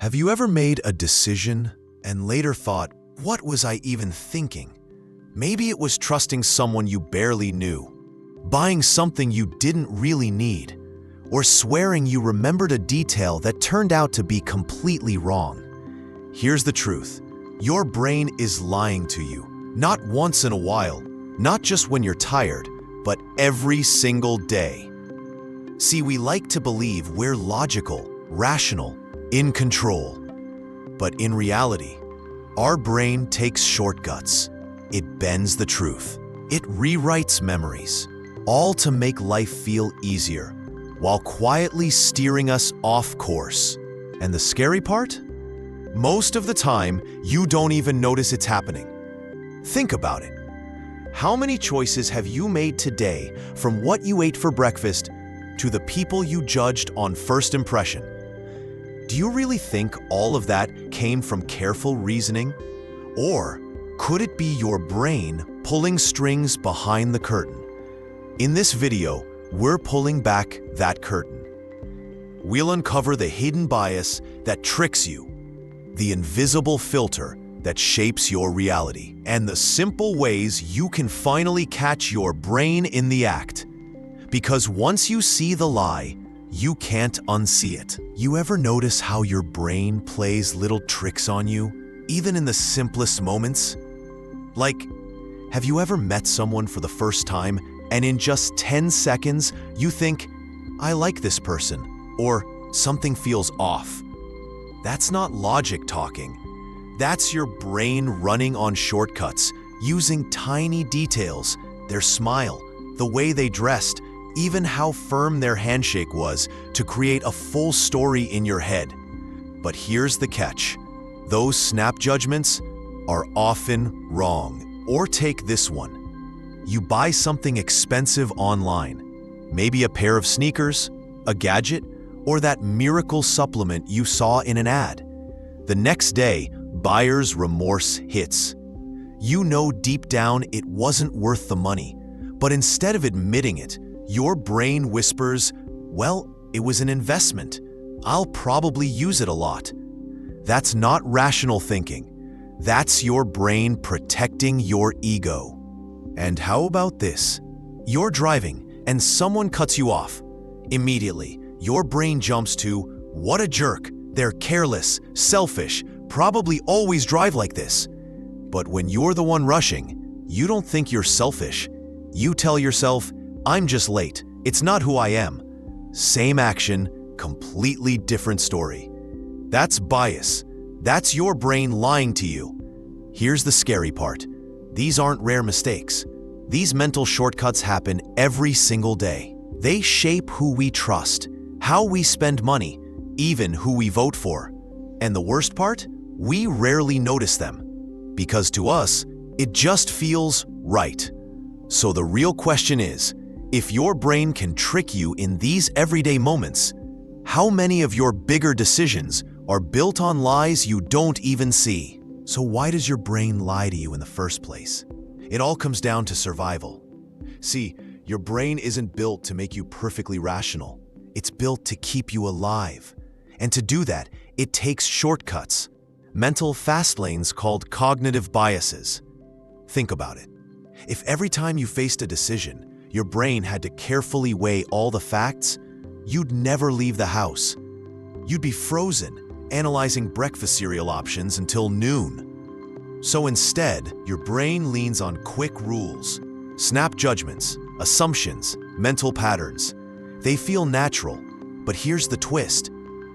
Have you ever made a decision and later thought, what was I even thinking? Maybe it was trusting someone you barely knew, buying something you didn't really need, or swearing you remembered a detail that turned out to be completely wrong. Here's the truth. Your brain is lying to you, not once in a while, not just when you're tired, but every single day. See, we like to believe we're logical, rational, in control. But in reality, our brain takes shortcuts. It bends the truth. It rewrites memories, all to make life feel easier, while quietly steering us off course. And the scary part? Most of the time, you don't even notice it's happening. Think about it. How many choices have you made today, from what you ate for breakfast to the people you judged on first impression? Do you really think all of that came from careful reasoning? Or could it be your brain pulling strings behind the curtain? In this video, we're pulling back that curtain. We'll uncover the hidden bias that tricks you, the invisible filter that shapes your reality, and the simple ways you can finally catch your brain in the act. Because once you see the lie, you can't unsee it. You ever notice how your brain plays little tricks on you, even in the simplest moments? Like, have you ever met someone for the first time and in just 10 seconds you think, I like this person, or something feels off? That's not logic talking. That's your brain running on shortcuts, using tiny details, their smile, the way they dressed, even how firm their handshake was, to create a full story in your head. But here's the catch. Those snap judgments are often wrong. Or take this one. You buy something expensive online, maybe a pair of sneakers, a gadget, or that miracle supplement you saw in an ad. The next day, buyer's remorse hits. You know deep down it wasn't worth the money, but instead of admitting it, your brain whispers, well, it was an investment. I'll probably use it a lot. That's not rational thinking. That's your brain protecting your ego. And how about this? You're driving and someone cuts you off. Immediately, your brain jumps to, what a jerk. They're careless, selfish, probably always drive like this. But when you're the one rushing, you don't think you're selfish. You tell yourself, I'm just late. It's not who I am. Same action, completely different story. That's bias. That's your brain lying to you. Here's the scary part. These aren't rare mistakes. These mental shortcuts happen every single day. They shape who we trust, how we spend money, even who we vote for. And the worst part? We rarely notice them. Because to us, it just feels right. So the real question is, if your brain can trick you in these everyday moments, how many of your bigger decisions are built on lies you don't even see? So why does your brain lie to you in the first place? It all comes down to survival. See, your brain isn't built to make you perfectly rational. It's built to keep you alive. And to do that, it takes shortcuts, mental fast lanes called cognitive biases. Think about it. If every time you faced a decision, your brain had to carefully weigh all the facts, you'd never leave the house. You'd be frozen, analyzing breakfast cereal options until noon. So instead, your brain leans on quick rules, snap judgments, assumptions, mental patterns. They feel natural, but here's the twist.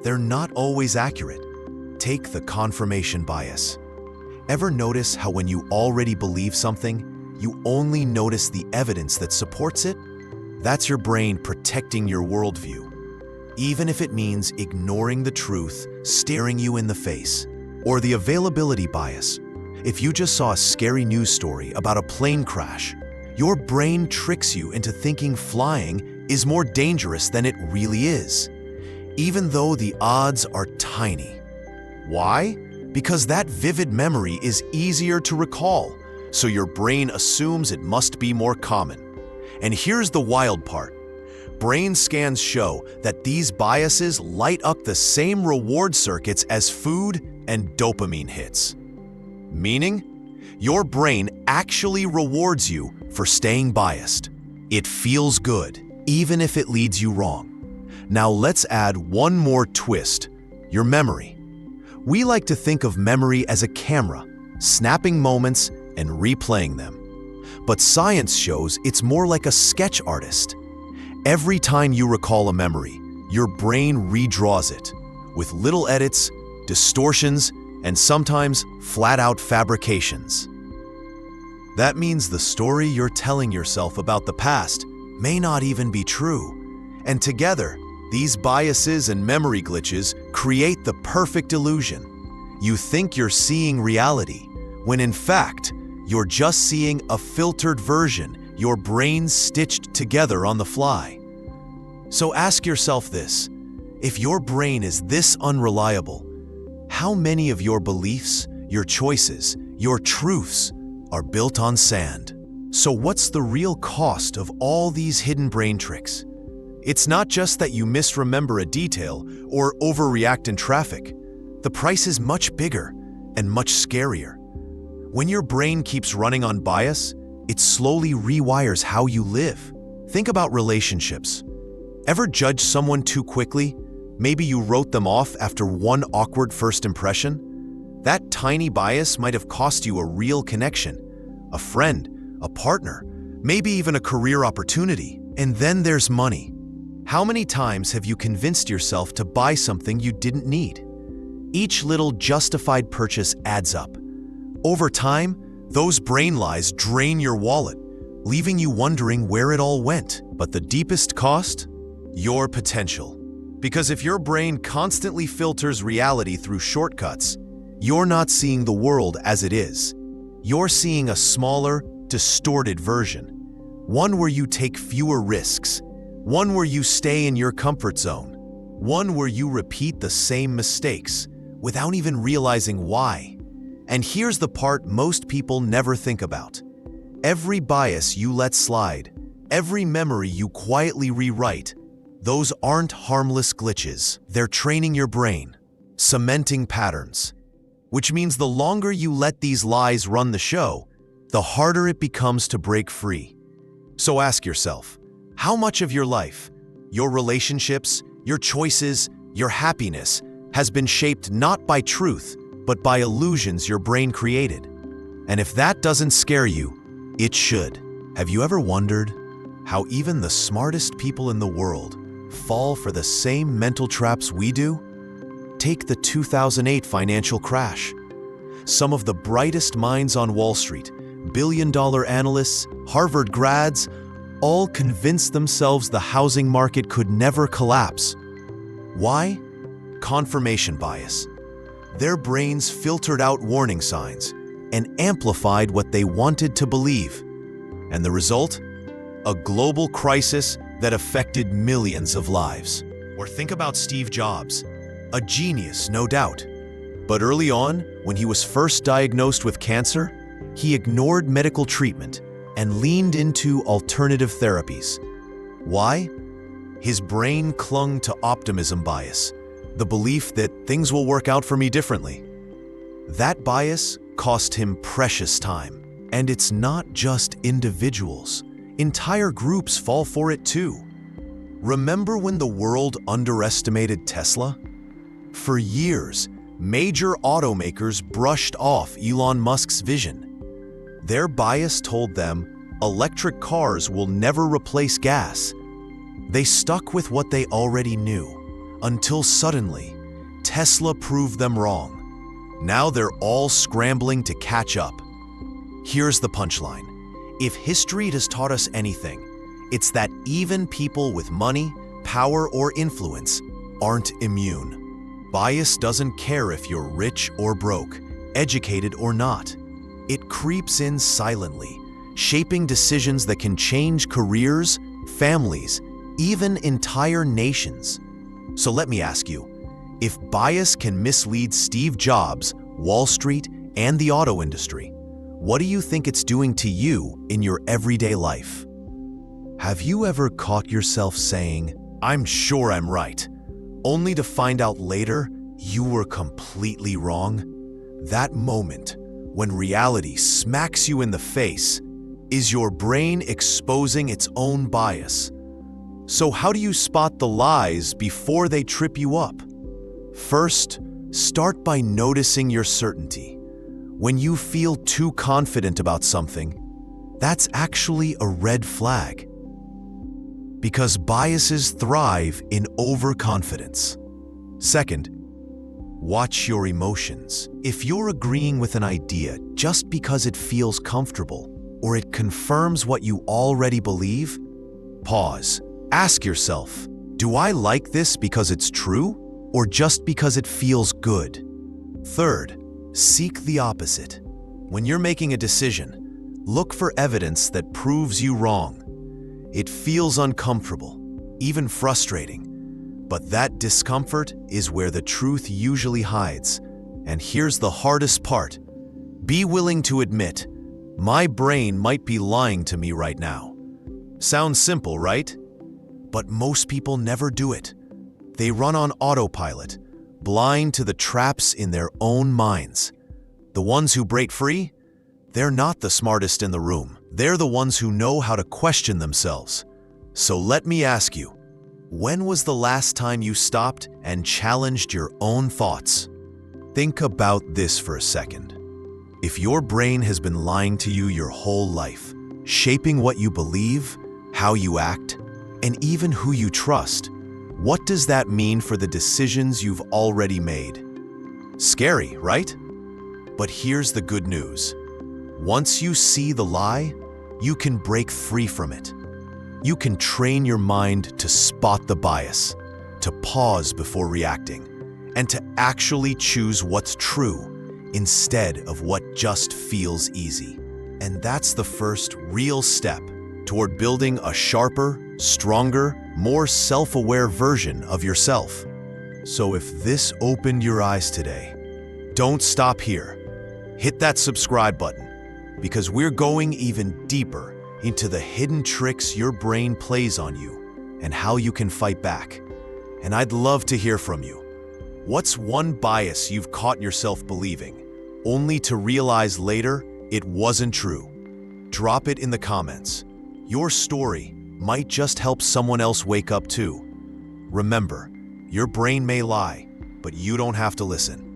They're not always accurate. Take the confirmation bias. Ever notice how when you already believe something, you only notice the evidence that supports it? That's your brain protecting your worldview, even if it means ignoring the truth staring you in the face. Or the availability bias. If you just saw a scary news story about a plane crash, your brain tricks you into thinking flying is more dangerous than it really is, even though the odds are tiny. Why? Because that vivid memory is easier to recall. So your brain assumes it must be more common. And here's the wild part. Brain scans show that these biases light up the same reward circuits as food and dopamine hits. Meaning, your brain actually rewards you for staying biased. It feels good, even if it leads you wrong. Now let's add one more twist: your memory. We like to think of memory as a camera, snapping moments and replaying them. But science shows it's more like a sketch artist. Every time you recall a memory, your brain redraws it, with little edits, distortions, and sometimes flat-out fabrications. That means the story you're telling yourself about the past may not even be true. And together, these biases and memory glitches create the perfect illusion. You think you're seeing reality, when in fact, you're just seeing a filtered version your brain stitched together on the fly. So ask yourself this: if your brain is this unreliable, how many of your beliefs, your choices, your truths are built on sand? So what's the real cost of all these hidden brain tricks? It's not just that you misremember a detail or overreact in traffic. The price is much bigger and much scarier. When your brain keeps running on bias, it slowly rewires how you live. Think about relationships. Ever judge someone too quickly? Maybe you wrote them off after one awkward first impression? That tiny bias might have cost you a real connection, a friend, a partner, maybe even a career opportunity. And then there's money. How many times have you convinced yourself to buy something you didn't need? Each little justified purchase adds up. Over time, those brain lies drain your wallet, leaving you wondering where it all went. But the deepest cost? Your potential. Because if your brain constantly filters reality through shortcuts, you're not seeing the world as it is. You're seeing a smaller, distorted version. One where you take fewer risks. One where you stay in your comfort zone. One where you repeat the same mistakes without even realizing why. And here's the part most people never think about. Every bias you let slide, every memory you quietly rewrite, those aren't harmless glitches. They're training your brain, cementing patterns. Which means the longer you let these lies run the show, the harder it becomes to break free. So ask yourself, how much of your life, your relationships, your choices, your happiness has been shaped not by truth, but by illusions your brain created? And if that doesn't scare you, it should. Have you ever wondered how even the smartest people in the world fall for the same mental traps we do? Take the 2008 financial crash. Some of the brightest minds on Wall Street, billion-dollar analysts, Harvard grads, all convinced themselves the housing market could never collapse. Why? Confirmation bias. Their brains filtered out warning signs and amplified what they wanted to believe. And the result? A global crisis that affected millions of lives. Or think about Steve Jobs, a genius, no doubt. But early on, when he was first diagnosed with cancer, he ignored medical treatment and leaned into alternative therapies. Why? His brain clung to optimism bias, the belief that things will work out for me differently. That bias cost him precious time. And it's not just individuals. Entire groups fall for it too. Remember when the world underestimated Tesla? For years, major automakers brushed off Elon Musk's vision. Their bias told them electric cars will never replace gas. They stuck with what they already knew, until suddenly, Tesla proved them wrong. Now they're all scrambling to catch up. Here's the punchline. If history has taught us anything, it's that even people with money, power, or influence aren't immune. Bias doesn't care if you're rich or broke, educated or not. It creeps in silently, shaping decisions that can change careers, families, even entire nations. So let me ask you, if bias can mislead Steve Jobs, Wall Street, and the auto industry, what do you think it's doing to you in your everyday life? Have you ever caught yourself saying, "I'm sure I'm right," only to find out later you were completely wrong? That moment, when reality smacks you in the face, is your brain exposing its own bias. So how do you spot the lies before they trip you up? First, start by noticing your certainty. When you feel too confident about something, that's actually a red flag. Because biases thrive in overconfidence. Second, watch your emotions. If you're agreeing with an idea just because it feels comfortable or it confirms what you already believe, pause. Ask yourself, do I like this because it's true or just because it feels good? Third, seek the opposite. When you're making a decision, look for evidence that proves you wrong. It feels uncomfortable, even frustrating, but that discomfort is where the truth usually hides. And here's the hardest part. Be willing to admit, my brain might be lying to me right now. Sounds simple, right? But most people never do it. They run on autopilot, blind to the traps in their own minds. The ones who break free? They're not the smartest in the room. They're the ones who know how to question themselves. So let me ask you, when was the last time you stopped and challenged your own thoughts? Think about this for a second. If your brain has been lying to you your whole life, shaping what you believe, how you act, and even who you trust, what does that mean for the decisions you've already made? Scary, right? But here's the good news. Once you see the lie, you can break free from it. You can train your mind to spot the bias, to pause before reacting, and to actually choose what's true instead of what just feels easy. And that's the first real step toward building a sharper, stronger, more self-aware version of yourself. So if this opened your eyes today, don't stop here. Hit that subscribe button, because we're going even deeper into the hidden tricks your brain plays on you and how you can fight back. And I'd love to hear from you. What's one bias you've caught yourself believing, only to realize later it wasn't true? Drop it in the comments. Your story might just help someone else wake up too. Remember, your brain may lie, but you don't have to listen.